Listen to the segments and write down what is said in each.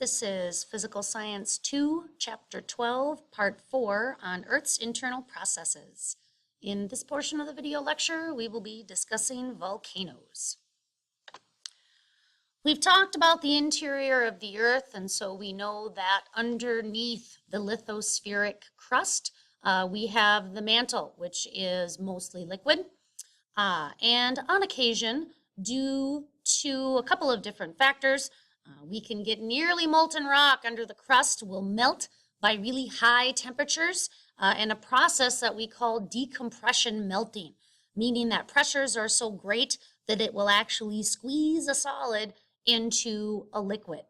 This is Physical Science 2, Chapter 12, Part 4 on Earth's internal processes. In this portion of the video lecture, we will be discussing volcanoes. We've talked about the interior of the Earth, and so we know that underneath the lithospheric crust, we have the mantle, which is mostly liquid. And on occasion, due to a couple of different factors, we can get nearly molten rock under the crust will melt by really high temperatures in a process that we call decompression melting, meaning that pressures are so great that it will actually squeeze a solid into a liquid.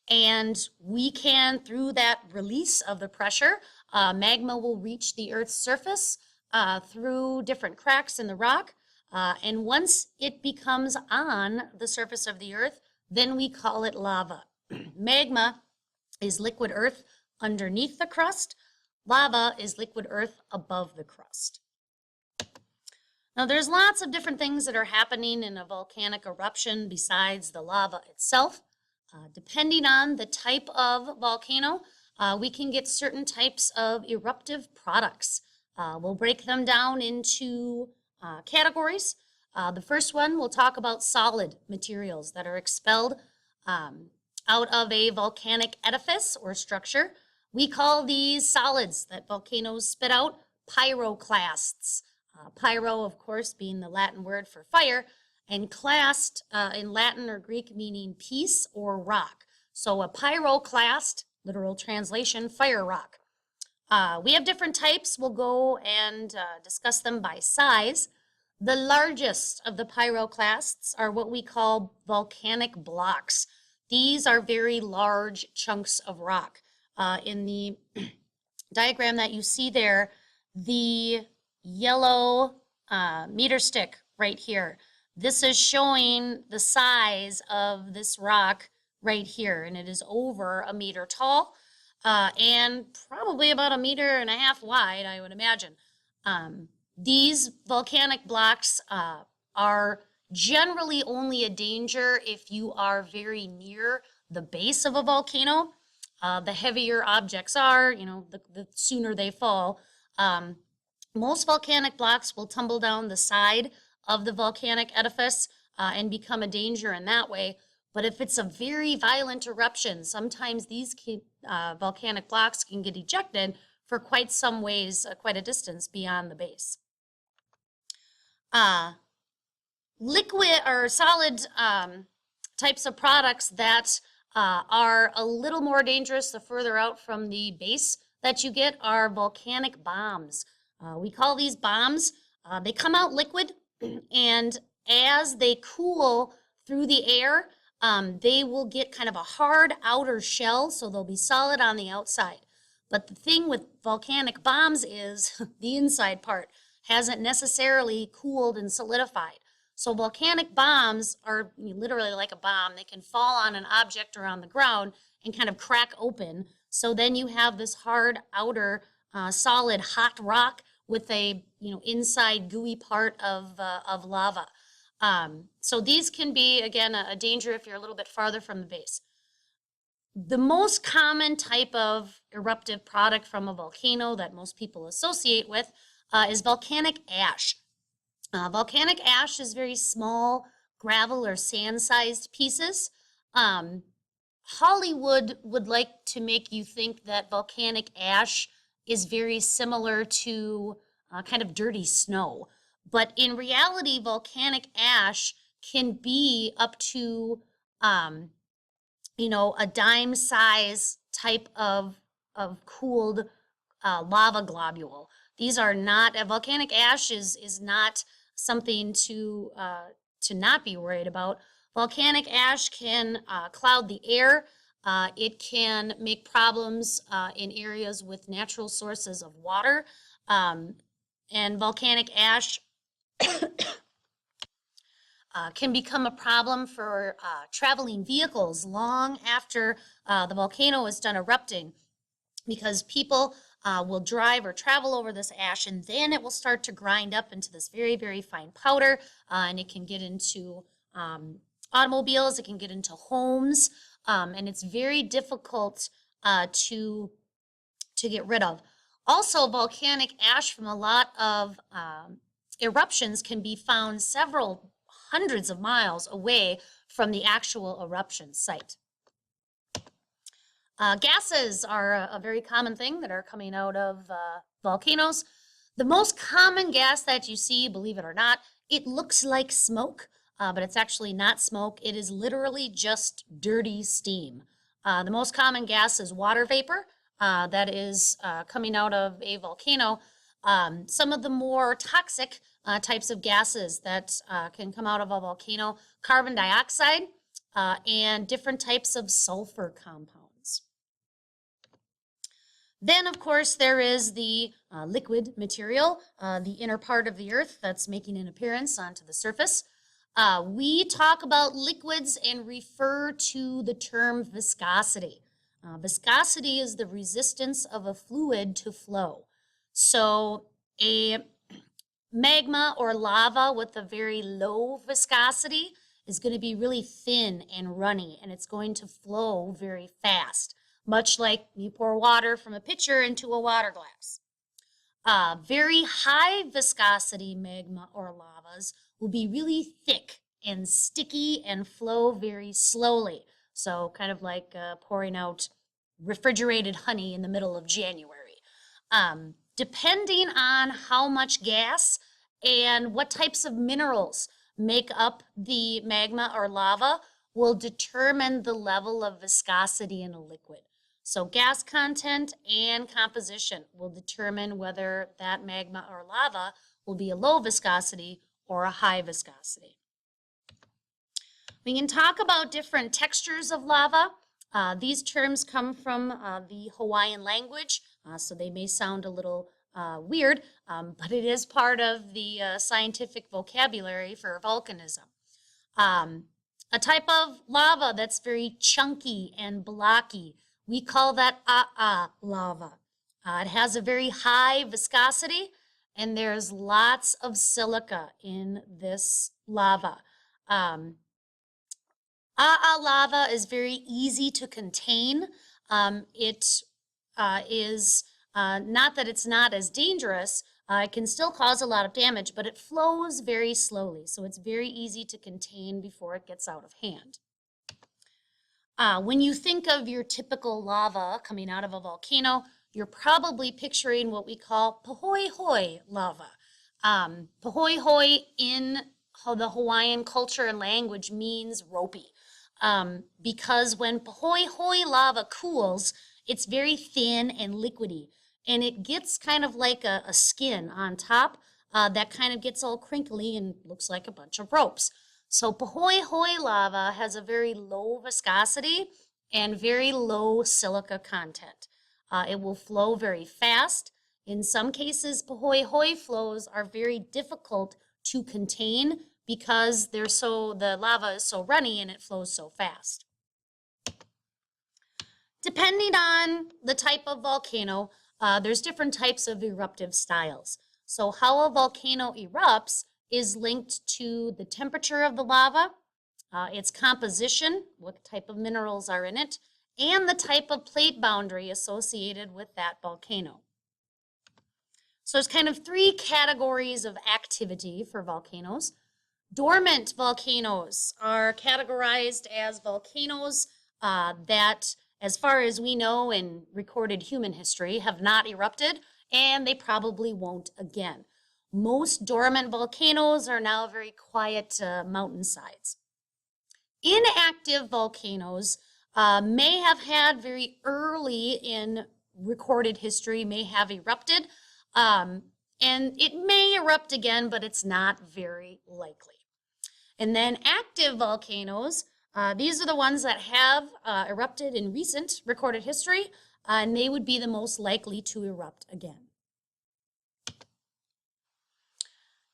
And we can, through that release of the pressure, magma will reach the Earth's surface through different cracks in the rock. And once it becomes on the surface of the Earth, then we call it lava. Magma is liquid earth underneath the crust. Lava is liquid earth above the crust. Now, there's lots of different things that are happening in a volcanic eruption besides the lava itself. Depending on the type of volcano, we can get certain types of eruptive products. We'll break them down into categories. The first one, we'll talk about solid materials that are expelled out of a volcanic edifice or structure. We call these solids that volcanoes spit out pyroclasts. Pyro, of course, being the Latin word for fire, and clast in Latin or Greek meaning piece or rock. So a pyroclast, literal translation, fire rock. We have different types. We'll go and discuss them by size. The largest of the pyroclasts are what we call volcanic blocks. These are very large chunks of rock. In the diagram that you see there, the yellow meter stick right here, this is showing the size of this rock right here, and it is over a meter tall and probably about 1.5 meters wide, I would imagine. These volcanic blocks are generally only a danger if you are very near the base of a volcano. The heavier objects are, the sooner they fall. Most volcanic blocks will tumble down the side of the volcanic edifice and become a danger in that way. But if it's a very violent eruption, sometimes these volcanic blocks can get ejected for quite some ways, quite a distance beyond the base. Liquid or solid types of products that are a little more dangerous the further out from the base that you get are volcanic bombs. We call these bombs. They come out liquid, and as they cool through the air, they will get kind of a hard outer shell, so they'll be solid on the outside. But the thing with volcanic bombs is the inside part hasn't necessarily cooled and solidified. So volcanic bombs are literally like a bomb. They can fall on an object or on the ground and kind of crack open. So then you have this hard outer solid hot rock with a inside gooey part of lava. So these can be, again, a danger if you're a little bit farther from the base. The most common type of eruptive product from a volcano that most people associate with is volcanic ash. Volcanic ash is very small gravel or sand-sized pieces. Hollywood would like to make you think that volcanic ash is very similar to kind of dirty snow. But in reality, volcanic ash can be up to, a dime size type of cooled lava globule. These are not, volcanic ash is not something to not be worried about. Volcanic ash can cloud the air. It can make problems in areas with natural sources of water. And volcanic ash can become a problem for traveling vehicles long after the volcano is done erupting, because people will drive or travel over this ash, and then it will start to grind up into this very, very fine powder, and it can get into automobiles, it can get into homes, and it's very difficult to get rid of. Also, volcanic ash from a lot of eruptions can be found several hundreds of miles away from the actual eruption site. Gases are a very common thing that are coming out of volcanoes. The most common gas that you see, believe it or not, it looks like smoke, but it's actually not smoke. It is literally just dirty steam. The most common gas is water vapor that is coming out of a volcano. Some of the more toxic types of gases that can come out of a volcano, carbon dioxide and different types of sulfur compounds. Then, of course, there is the liquid material, the inner part of the earth that's making an appearance onto the surface. We talk about liquids and refer to the term viscosity. Viscosity is the resistance of a fluid to flow. So a magma or lava with a very low viscosity is going to be really thin and runny, and it's going to flow very fast, much like you pour water from a pitcher into a water glass. Very high viscosity magma or lavas will be really thick and sticky and flow very slowly. So kind of like pouring out refrigerated honey in the middle of January. Depending on how much gas and what types of minerals make up the magma or lava will determine the level of viscosity in a liquid. So gas content and composition will determine whether that magma or lava will be a low viscosity or a high viscosity. We can talk about different textures of lava. These terms come from the Hawaiian language, so they may sound a little weird, but it is part of the scientific vocabulary for volcanism. A type of lava that's very chunky and blocky, we call that lava. It has a very high viscosity, and there's lots of silica in this lava. Lava is very easy to contain. It is not that it's not as dangerous. It can still cause a lot of damage, but it flows very slowly, so it's very easy to contain before it gets out of hand. When you think of your typical lava coming out of a volcano, you're probably picturing what we call pahoehoe lava. Pahoehoe in the Hawaiian culture and language means ropey. Because when pahoehoe lava cools, it's very thin and liquidy, and it gets kind of like a skin on top that kind of gets all crinkly and looks like a bunch of ropes. So pahoehoe lava has a very low viscosity and very low silica content. It will flow very fast. In some cases, pahoehoe flows are very difficult to contain because the lava is so runny and it flows so fast. Depending on the type of volcano, there's different types of eruptive styles. So how a volcano erupts is linked to the temperature of the lava, its composition, what type of minerals are in it, and the type of plate boundary associated with that volcano. So there's kind of three categories of activity for volcanoes. Dormant volcanoes are categorized as volcanoes that, as far as we know in recorded human history, have not erupted, and they probably won't again. Most dormant volcanoes are now very quiet mountainsides. Inactive volcanoes may have had very early in recorded history, may have erupted, and it may erupt again, but it's not very likely. And then active volcanoes, these are the ones that have erupted in recent recorded history, and they would be the most likely to erupt again.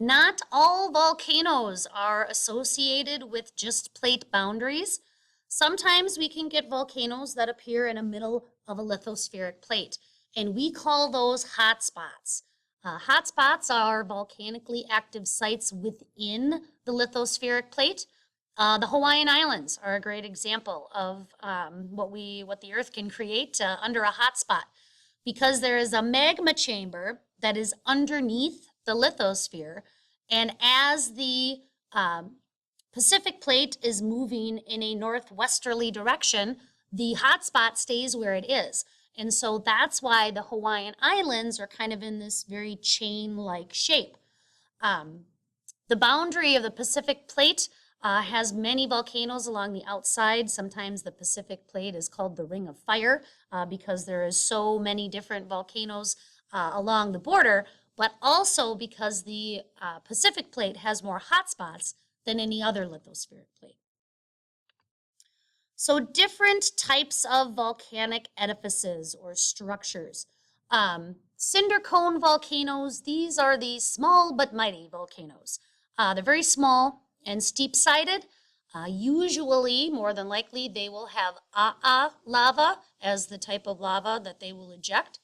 Not all volcanoes are associated with just plate boundaries. Sometimes we can get volcanoes that appear in the middle of a lithospheric plate, and we call those hotspots. Hotspots are volcanically active sites within the lithospheric plate. The Hawaiian Islands are a great example of what the Earth can create under a hotspot, because there is a magma chamber that is underneath the lithosphere, and as the Pacific plate is moving in a northwesterly direction, the hotspot stays where it is. And so that's why the Hawaiian Islands are kind of in this very chain-like shape. The boundary of the Pacific plate has many volcanoes along the outside. Sometimes the Pacific plate is called the Ring of Fire because there is so many different volcanoes along the border, but also because the Pacific plate has more hotspots than any other lithospheric plate. So different types of volcanic edifices or structures. Cinder cone volcanoes, these are the small but mighty volcanoes. They're very small and steep-sided. Usually, more than likely, they will have lava as the type of lava that they will eject.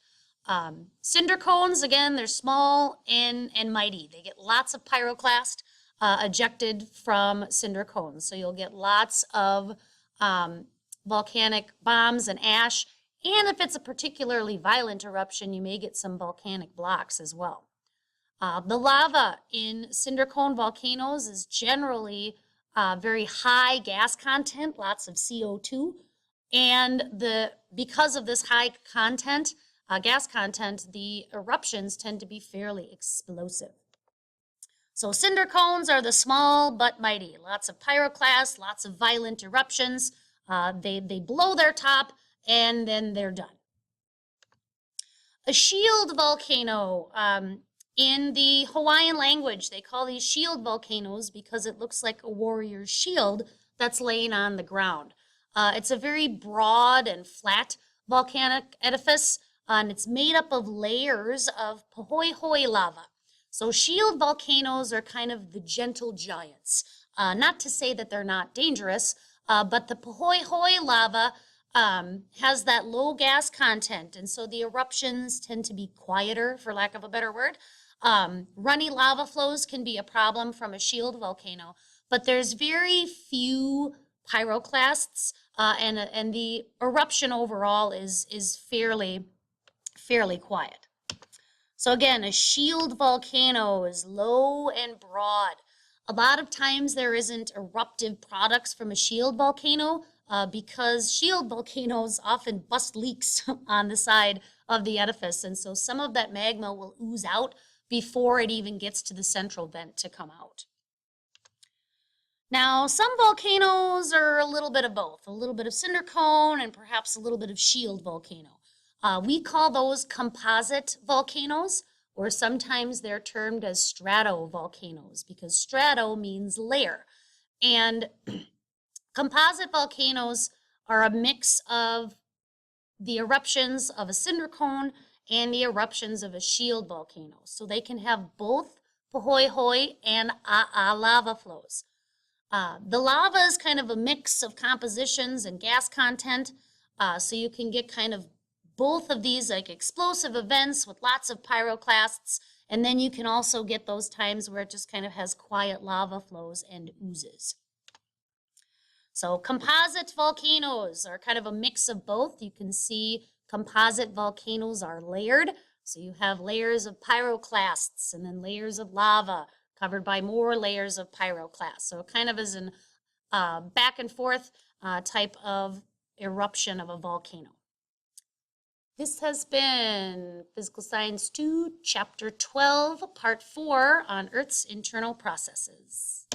Cinder cones, again, they're small and mighty. They get lots of pyroclast ejected from cinder cones. So you'll get lots of volcanic bombs and ash. And if it's a particularly violent eruption, you may get some volcanic blocks as well. The lava in cinder cone volcanoes is generally very high gas content, lots of CO2. And because of this high content, gas content, the eruptions tend to be fairly explosive. So cinder cones are the small but mighty, lots of pyroclast, lots of violent eruptions. They blow their top and then they're done. A shield volcano, in the Hawaiian language, they call these shield volcanoes because it looks like a warrior's shield that's laying on the ground. It's a very broad and flat volcanic edifice, and it's made up of layers of pahoehoe lava. So shield volcanoes are kind of the gentle giants. Not to say that they're not dangerous, but the pahoehoe lava has that low gas content, and so the eruptions tend to be quieter, for lack of a better word. Runny lava flows can be a problem from a shield volcano, but there's very few pyroclasts, and the eruption overall is fairly quiet. So again, a shield volcano is low and broad. A lot of times there isn't eruptive products from a shield volcano because shield volcanoes often bust leaks on the side of the edifice, and so some of that magma will ooze out before it even gets to the central vent to come out. Now, some volcanoes are a little bit of both, a little bit of cinder cone and perhaps a little bit of shield volcano. We call those composite volcanoes, or sometimes they're termed as stratovolcanoes because strato means layer. And composite volcanoes are a mix of the eruptions of a cinder cone and the eruptions of a shield volcano. So they can have both pahoehoe and lava flows. The lava is kind of a mix of compositions and gas content, so you can get kind of both of these like explosive events with lots of pyroclasts, and then you can also get those times where it just kind of has quiet lava flows and oozes. So composite volcanoes are kind of a mix of both. You can see composite volcanoes are layered, so you have layers of pyroclasts and then layers of lava covered by more layers of pyroclasts. So it kind of is an back and forth type of eruption of a volcano. This has been Physical Science 2, Chapter 12, Part 4 on Earth's internal processes.